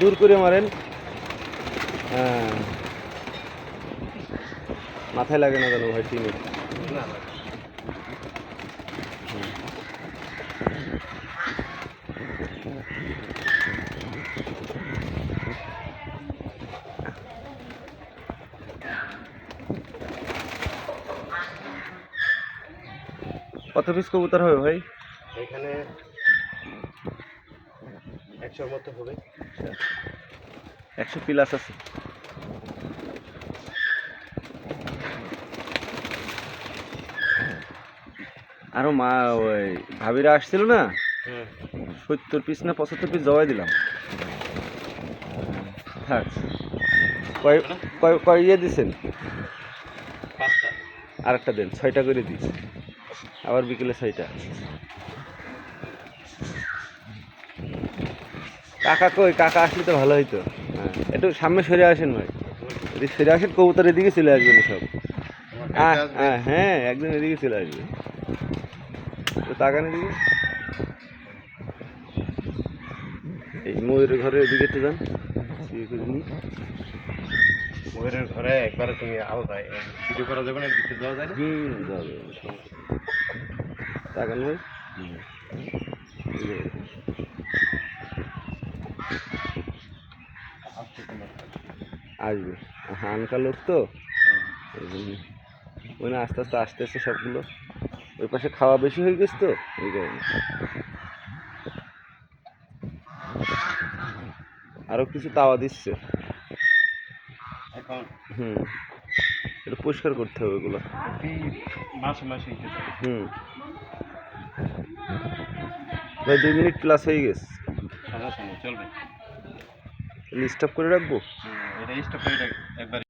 দূর করে মারেন। হ্যাঁ, মাথায় লাগে না জানো ভাই টিনে। কত পিস কবুতর হবে ভাই এখানে? 100-র মতো হবে। 100 প্লাস আছে। আরো মা ওই ভাবিরা আসছিল না, 70 পিস না 75 পিস জবাই দিলাম। থাক। কয় কয় কয় ইয়ে দিছেন? 5টা। আরেকটা দেন, 6টা করে দিস। আবার বিকেলে 6টা। কাকা কই? কাকা আসলে তো ভালো হইতো। হ্যাঁ, একটু সামনে সরে আসেন ভাই, এদিকে সরে আসেন, কবুতর এদিকে চলে আসবেন সব। হ্যাঁ, একদম এদিকে চলে আসবে। তাকান এদিকে, এই ময়ূরের ঘরের এদিকে একটু যান। ময়ূরের ঘরে একবারে তুমি আলাদা ভিডিও করা যাবে না, ভিতরে যাওয়া যায় না। যাবে। তাকান ভাই। আসবে, হানকা লোক তো এই জন্য। ওই না আস্তে আস্তে আসতেছে সবগুলো। ওই পাশে খাওয়া বেশি হয়ে গেছে তো এই কারণে। আরো কিছু তাওয়া দিচ্ছে এখন। এটা পরিষ্কার করতে হবে ওগুলো। মাসে মাসে ভাই 2 মিনিট প্লাস হয়ে গেছে। সমস্যা নেই, চলবে। স্টপ করে রাখবো। এটা স্টপ করে একবার